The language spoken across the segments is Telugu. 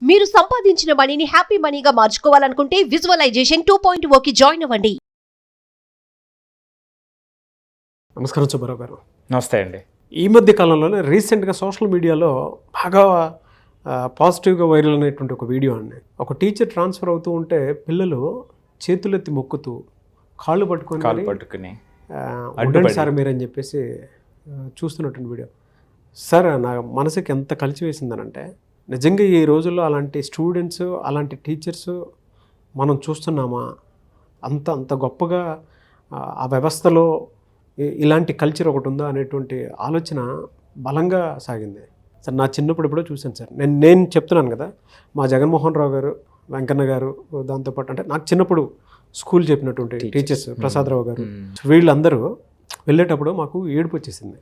మీరు సంపాదించిన మనీని హ్యాపీ మనీగా మార్చుకోవాలనుకుంటే విజువలైజేషన్ 2.0కి జాయిన్ అవ్వండి. నమస్కారం సుబ్బారావు గారు. నమస్తే అండి. ఈ మధ్య కాలంలోనే రీసెంట్గా సోషల్ మీడియాలో బాగా పాజిటివ్గా వైరల్ అనేటువంటి ఒక వీడియో అండి. ఒక టీచర్ ట్రాన్స్ఫర్ అవుతూ ఉంటే పిల్లలు చేతులెత్తి మొక్కుతూ కాళ్ళు పట్టుకొని అడ్డండి సార్ మీరని చెప్పేసి చూస్తున్నటువంటి వీడియో. సార్ నా మనసుకి ఎంత కలిసి వేసిందనంటే, నిజంగా ఈ రోజుల్లో అలాంటి స్టూడెంట్స్ అలాంటి టీచర్స్ మనం చూస్తున్నామా? అంత గొప్పగా ఆ వ్యవస్థలో ఇలాంటి కల్చర్ ఒకటి ఉందా అనేటువంటి ఆలోచన బలంగా సాగింది. సార్ నా చిన్నప్పుడు ఎప్పుడో చూశాను సార్. నేను చెప్తున్నాను కదా, మా జగన్మోహన్ రావు గారు, వెంకన్న గారు, దాంతోపాటు అంటే నాకు చిన్నప్పుడు స్కూల్ చెప్పినటువంటి టీచర్స్ ప్రసాదరావు గారు, వీళ్ళందరూ వెళ్ళేటప్పుడు మాకు ఏడుపు వచ్చేసింది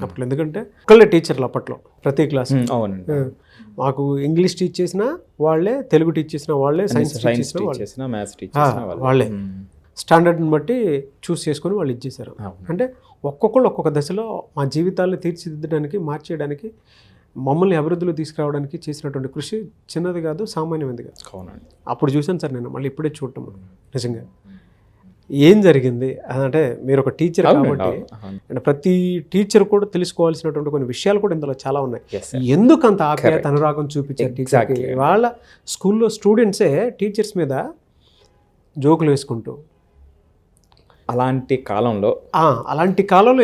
అప్పట్లో. ఎందుకంటే ఒక్కళ్ళే టీచర్లు అప్పట్లో ప్రతి క్లాస్. మాకు ఇంగ్లీష్ టీచ్ చేసినా వాళ్ళే, తెలుగు టీచ్ చేసిన వాళ్ళే, సైన్స్ చేసిన వాళ్ళే. స్టాండర్డ్ని బట్టి చూస్ చేసుకొని వాళ్ళు ఇచ్చేసారు. అంటే ఒక్కొక్కళ్ళు ఒక్కొక్క దశలో మా జీవితాలను తీర్చిదిద్దడానికి, మార్చేయడానికి, మమ్మల్ని అభివృద్ధిలో తీసుకురావడానికి చేసినటువంటి కృషి చిన్నది కాదు, సామాన్యమైనది కాదు. అప్పుడు చూశాను సార్ నేను, మళ్ళీ ఇప్పుడే చూడటం. నిజంగా ఏం జరిగింది అంటే, మీరు ఒక టీచర్ కాబట్టి అంటే ప్రతి టీచర్ కూడా తెలుసుకోవాల్సినటువంటి కొన్ని విషయాలు కూడా ఇందులో చాలా ఉన్నాయి. ఎందుకు అంత ఆప్యాయత, అనురాగం చూపించారు టీచర్కి? వాళ్ళ స్కూల్లో స్టూడెంట్సే టీచర్స్ మీద జోకులు వేసుకుంటూ, అలాంటి కాలంలో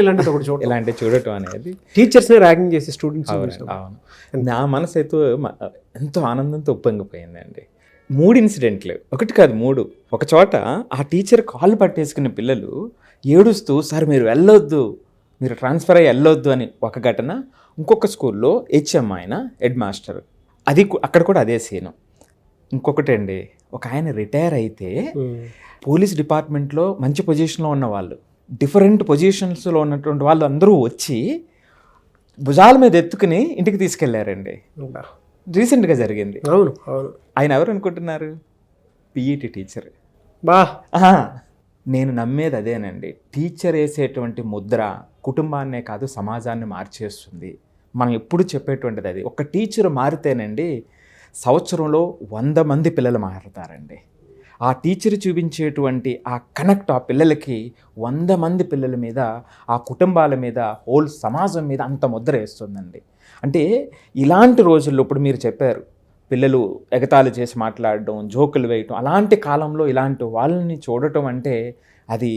ఇలాంటిది ఒకటి చూడటం అనేది, టీచర్స్ని ర్యాగింగ్ చేసి స్టూడెంట్స్, నా మనసు అయితే ఎంతో ఆనందంతో ఉప్పొంగిపోయిందండి. 3 ఇన్సిడెంట్లు, ఒకటి కాదు 3. ఒక చోట ఆ టీచర్ కాళ్ళు పట్టేసుకునే పిల్లలు ఏడుస్తూ, సార్ మీరు వెళ్ళొద్దు, మీరు ట్రాన్స్ఫర్ అయ్యి వెళ్ళొద్దు అని ఒక ఘటన. ఇంకొక స్కూల్లో హెచ్ఎం ఆయన హెడ్ మాస్టర్, అది అక్కడ కూడా అదే సీను. ఇంకొకటి అండి, ఒక ఆయన రిటైర్ అయితే పోలీస్ డిపార్ట్మెంట్లో మంచి పొజిషన్లో ఉన్న వాళ్ళు, డిఫరెంట్ పొజిషన్స్లో ఉన్నటువంటి వాళ్ళు అందరూ వచ్చి భుజాల మీద ఎత్తుకుని ఇంటికి తీసుకెళ్లారండి. రీసెంట్గా జరిగింది. అవును. ఆయన ఎవరు అనుకుంటున్నారు? PET teacher. నేను నమ్మేది అదేనండి. టీచర్ వేసేటువంటి ముద్ర కుటుంబాన్నే కాదు, సమాజాన్ని మార్చేస్తుంది. మనం ఎప్పుడు చెప్పేటువంటిది అది. ఒక టీచర్ మారితేనండి సంవత్సరంలో 100 మంది పిల్లలు మారుతారండి. ఆ టీచర్ చూపించేటువంటి ఆ కనెక్ట్ ఆ పిల్లలకి 100 మంది పిల్లల మీద, ఆ కుటుంబాల మీద, హోల్ సమాజం మీద అంత ముద్ర వేస్తుందండి. అంటే ఇలాంటి రోజుల్లో, ఇప్పుడు మీరు చెప్పారు, పిల్లలు ఎగతాళి చేసి మాట్లాడడం, జోకులు వేయటం, అలాంటి కాలంలో ఇలాంటి వాళ్ళని చూడటం అంటే అది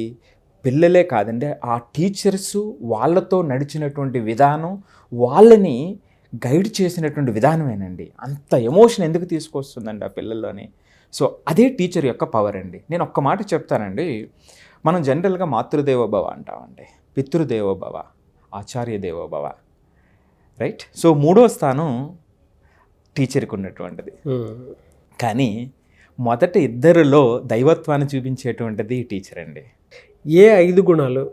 పిల్లలే కాదండి, ఆ టీచర్స్ వాళ్ళతో నడిచినటువంటి విధానం, వాళ్ళని గైడ్ చేసినటువంటి విధానమేనండి. అంత ఎమోషన్ ఎందుకు తీసుకొస్తుందండి ఆ పిల్లల్లోని? సో అదే టీచర్ యొక్క పవర్ అండి. నేను ఒక్క మాట చెప్తానండి. మనం జనరల్గా మాతృదేవోభవ అంటామండి, పితృదేవోభవ, ఆచార్య దేవోభవ, రైట్? సో 3వ స్థానం టీచర్కి ఉన్నటువంటిది. కానీ మొదట ఇద్దరిలో దైవత్వాన్ని చూపించేటువంటిది టీచర్ అండి. ఏ 5 గుణాలు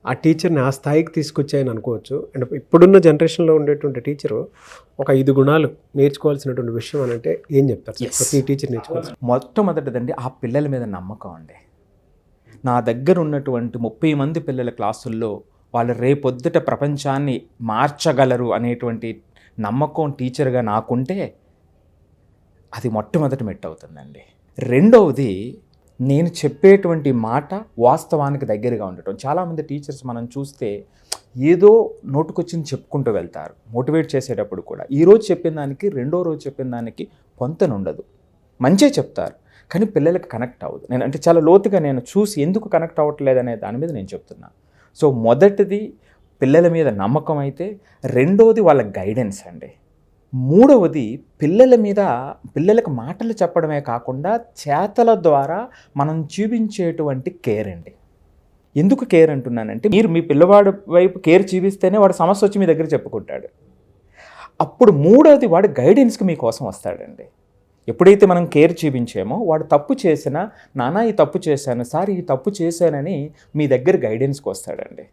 ఆ టీచర్ని ఆ స్థాయికి తీసుకొచ్చాయని అనుకోవచ్చు? అంటే ఇప్పుడున్న జనరేషన్లో ఉండేటువంటి టీచరు ఒక 5 గుణాలు నేర్చుకోవాల్సినటువంటి విషయం అని అంటే ఏం చెప్తారు? ప్రతి టీచర్ నేర్చుకోవాలి. మొట్టమొదటిదండి ఆ పిల్లల మీద నమ్మకం అండి. నా దగ్గర ఉన్నటువంటి 30 మంది పిల్లల క్లాసుల్లో వాళ్ళు రేపొద్దుట ప్రపంచాన్ని మార్చగలరు అనేటువంటి నమ్మకం టీచర్గా నాకుంటే అది మొట్టమొదటి మెట్టు అవుతుందండి. రెండవది, నేను చెప్పేటువంటి మాట వాస్తవానికి దగ్గరగా ఉండటం. చాలామంది టీచర్స్ మనం చూస్తే ఏదో నోటుకొచ్చింది చెప్పుకుంటూ వెళ్తారు. మోటివేట్ చేసేటప్పుడు కూడా ఈరోజు చెప్పిన దానికి రెండో రోజు చెప్పిన దానికి పొంతనుండదు. మంచే చెప్తారు కానీ పిల్లలకి కనెక్ట్ అవ్వదు. నేను అంటే చాలా లోతుగా నేను చూసి ఎందుకు కనెక్ట్ అవ్వట్లేదు అనే దాని మీద నేను చెప్తున్నా. సో మొదటిది పిల్లల మీద నమ్మకం అయితే, రెండవది వాళ్ళ గైడెన్స్ అండి. మూడవది పిల్లలకు మాటలు చెప్పడమే కాకుండా చేతల ద్వారా మనం చూపించేటువంటి కేర్ అండి. ఎందుకు కేర్ అంటున్నానంటే, మీరు మీ పిల్లవాడి వైపు కేర్ చూపిస్తేనే వాడు సమస్య వచ్చి మీ దగ్గర చెప్పుకుంటాడు. అప్పుడు మూడవది వాడు గైడెన్స్కి మీకోసం వస్తాడండి. ఎప్పుడైతే మనం కేర్ చూపించామో వాడు తప్పు చేసినా, నాన్న ఈ తప్పు చేశాను, సార్ ఈ తప్పు చేశానని మీ దగ్గర గైడెన్స్కి వస్తాడండి.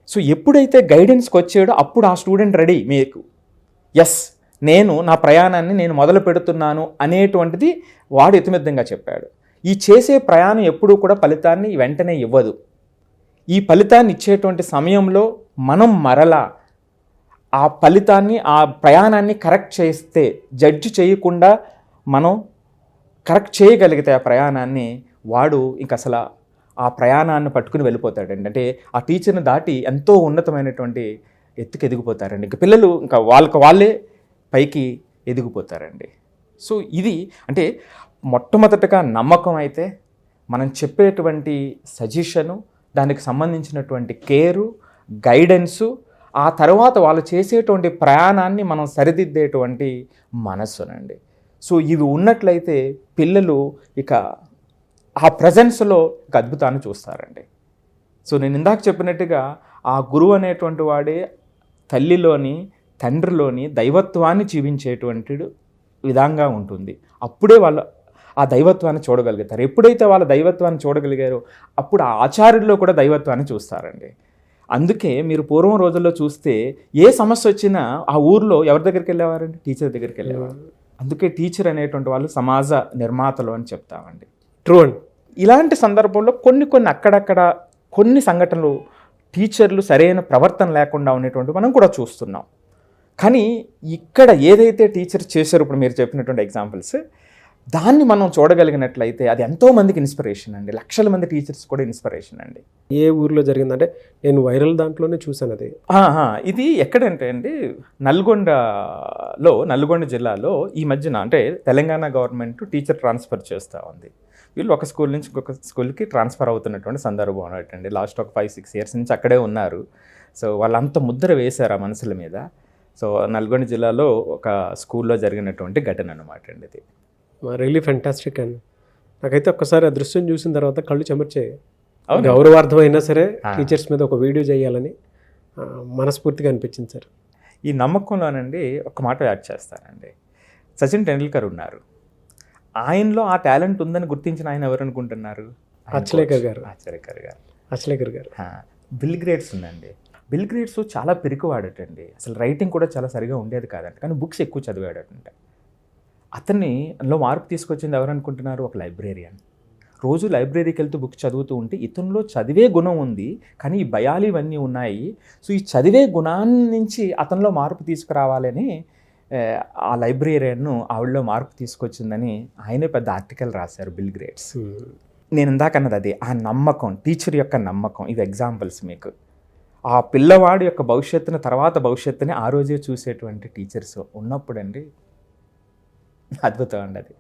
సో ఎప్పుడైతే గైడెన్స్కి వచ్చాడో అప్పుడు ఆ స్టూడెంట్ రెడీ, మీకు ఎస్ నేను నా ప్రయాణాన్ని నేను మొదలు పెడుతున్నాను అనేటువంటిది వాడు ఇతిమిద్దంగా చెప్పాడు. ఈ చేసే ప్రయాణం ఎప్పుడూ కూడా ఫలితాన్ని వెంటనే ఇవ్వదు. ఈ ఫలితాన్ని ఇచ్చేటువంటి సమయంలో మనం మరలా ఆ ఫలితాన్ని, ఆ ప్రయాణాన్ని కరెక్ట్ చేస్తే, జడ్జి చేయకుండా మనం కరెక్ట్ చేయగలిగితే ఆ ప్రయాణాన్ని, వాడు ఇంక అసలు ఆ ప్రయాణాన్ని పట్టుకుని వెళ్ళిపోతాడండి. అంటే ఆ టీచర్ని దాటి ఎంతో ఉన్నతమైనటువంటి ఎత్తుకు ఎదిగిపోతారండి. ఇంక పిల్లలు ఇంకా వాళ్ళే పైకి ఎదిగిపోతారండి. సో ఇది అంటే మొట్టమొదటగా నమ్మకం అయితే, మనం చెప్పేటువంటి సజెషను, దానికి సంబంధించినటువంటి కేరు, గైడెన్సు, ఆ తర్వాత వాళ్ళు చేసేటువంటి ప్రయాణాన్ని మనం సరిదిద్దేటువంటి మనస్సునండి. సో ఇవి ఉన్నట్లయితే పిల్లలు ఇక ఆ ప్రజెన్స్లో ఒక అద్భుతాన్ని చూస్తారండి. సో నేను ఇందాక చెప్పినట్టుగా ఆ గురువు అనేటువంటి వాడే తల్లిలోని, తండ్రిలోని దైవత్వాన్ని జీవించేటువంటి విధంగా ఉంటుంది. అప్పుడే వాళ్ళు ఆ దైవత్వాన్ని చూడగలుగుతారు. ఎప్పుడైతే వాళ్ళ దైవత్వాన్ని చూడగలిగారో అప్పుడు ఆ ఆచార్యుల్లో కూడా దైవత్వాన్ని చూస్తారండి. అందుకే మీరు పూర్వం రోజుల్లో చూస్తే ఏ సమస్య వచ్చినా ఆ ఊర్లో ఎవరి దగ్గరికి వెళ్ళేవారండి? టీచర్ దగ్గరికి వెళ్ళేవారు. అందుకే టీచర్ అనేటువంటి వాళ్ళు సమాజ నిర్మాతలు అని చెప్తామండి. ట్రూ అండి. ఇలాంటి సందర్భంలో కొన్ని అక్కడక్కడ కొన్ని సంఘటనలు టీచర్లు సరైన ప్రవర్తన లేకుండా ఉండేటువంటి మనం కూడా చూస్తున్నాం. కానీ ఇక్కడ ఏదైతే టీచర్ చేశారో, ఇప్పుడు మీరు చెప్పినటువంటి ఎగ్జాంపుల్స్, దాన్ని మనం చూడగలిగినట్లయితే అది ఎంతోమందికి ఇన్స్పిరేషన్ అండి. లక్షల మంది టీచర్స్ కూడా ఇన్స్పిరేషన్ అండి. ఏ ఊర్లో జరిగిందంటే నేను వైరల్ దాంట్లోనే చూసాను అది. ఇది ఎక్కడంటే అండి, నల్గొండ జిల్లాలో ఈ మధ్యన అంటే తెలంగాణ గవర్నమెంట్ టీచర్ ట్రాన్స్ఫర్ చేస్తూ ఉంది. వీళ్ళు ఒక స్కూల్ నుంచి ఇంకొక స్కూల్కి ట్రాన్స్ఫర్ అవుతున్నటువంటి సందర్భం అన్నట్టండి. లాస్ట్ ఒక 5-6 ఇయర్స్ నుంచి అక్కడే ఉన్నారు. సో వాళ్ళంతా ముద్ర వేశారు ఆ మనసుల మీద. సో నల్గొండ జిల్లాలో ఒక స్కూల్లో జరిగినటువంటి ఘటన అనమాట అండి ఇది. రియలీ ఫెంటాస్టిక్ అండి. నాకైతే ఒక్కసారి ఆ దృశ్యం చూసిన తర్వాత కళ్ళు చెమర్చాయి. గౌరవార్థమైనా సరే టీచర్స్ మీద ఒక వీడియో చేయాలని మనస్ఫూర్తిగా అనిపించింది సార్. ఈ నమ్మకంలోనండి ఒక మాట యాడ్ చేస్తానండి. సచిన్ టెండూల్కర్ ఉన్నారు. ఆయనలో ఆ టాలెంట్ ఉందని గుర్తించిన ఆయన ఎవరు అనుకుంటున్నారు? అచ్లేకర్ గారు. బిల్ గేట్స్ ఉందండి. బిల్ గేట్స్ చాలా పిరికివాడటండి. అసలు రైటింగ్ కూడా చాలా సరిగా ఉండేది కాదంట, కానీ బుక్స్ ఎక్కువ చదివాడటంట. అందులో మార్పు తీసుకొచ్చింది ఎవరు అనుకుంటున్నారు? ఒక లైబ్రేరియన్. రోజు లైబ్రరీకి వెళ్తూ బుక్ చదువుతూ ఉంటే ఇతనిలో చదివే గుణం ఉంది, కానీ ఈ భయాలు ఇవన్నీ ఉన్నాయి. సో ఈ చదివే గుణాన్ని నుంచి అతనిలో మార్పు తీసుకురావాలని ఆ లైబ్రేరియన్ను ఆవిడలో మార్పు తీసుకొచ్చిందని ఆయనే పెద్ద ఆర్టికల్ రాశారు బిల్ గేట్స్. నేను ఇందాక అన్నది అదే, ఆ నమ్మకం, టీచర్ యొక్క నమ్మకం. ఇవి ఎగ్జాంపుల్స్ మీకు. ఆ పిల్లవాడి యొక్క భవిష్యత్తుని ఆ రోజే చూసేటువంటి టీచర్స్ ఉన్నప్పుడండి అద్భుతం అండి అది.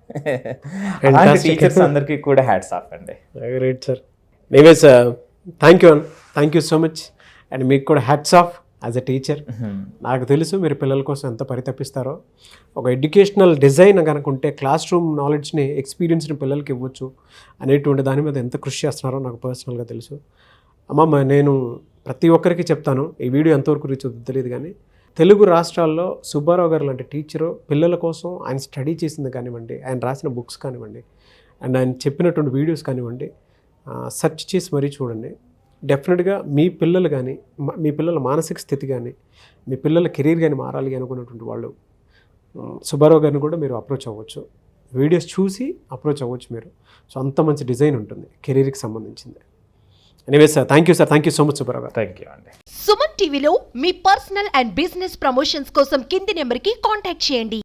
అలాంటి టీచర్స్ అందరికీ కూడా హ్యాట్స్ ఆఫ్ అండి. Great sir. Anyways thank you so much. And మీకు కూడా hats off as a teacher. నాకు తెలుసు మీరు పిల్లల కోసం ఎంత పరితపిస్తారో. ఒక ఎడ్యుకేషనల్ డిజైన్ కనుక ఉంటే క్లాస్ రూమ్ నాలెడ్జ్ని, ఎక్స్పీరియన్స్ని పిల్లలకి ఇవ్వచ్చు అనేటువంటి దాని మీద ఎంత కృషి చేస్తున్నారో నాకు పర్సనల్గా తెలుసు. అమ్మమ్మ, నేను ప్రతి ఒక్కరికి చెప్తాను, ఈ వీడియో ఎంతవరకు రీచ్ అవుతుందో తెలియదు, కానీ తెలుగు రాష్ట్రాల్లో సుబ్బారావు గారు లాంటి టీచరు పిల్లల కోసం ఆయన స్టడీ చేసింది కానివ్వండి, ఆయన రాసిన బుక్స్ కానివ్వండి, అండ్ ఆయన చెప్పినటువంటి వీడియోస్ కానివ్వండి, సెర్చ్ చేసి మరీ చూడండి. డెఫినెట్గా మీ పిల్లలు కానీ, మీ పిల్లల మానసిక స్థితి కానీ, మీ పిల్లల కెరీర్ కానీ మారాలి అనుకున్నటువంటి వాళ్ళు సుబ్బారావు గారిని కూడా మీరు అప్రోచ్ అవ్వచ్చు. వీడియోస్ చూసి అప్రోచ్ అవ్వచ్చు మీరు. సో అంత మంచి డిజైన్ ఉంటుంది కెరీర్కి సంబంధించింది. Anyways sir, thank you so much Subbarao గారు. థ్యాంక్ యూ అండి. సుమన్ టీవీలో మీ పర్సనల్ అండ్ బిజినెస్ ప్రమోషన్స్ కోసం కింది నెంబర్కి కాంటాక్ట్ చేయండి.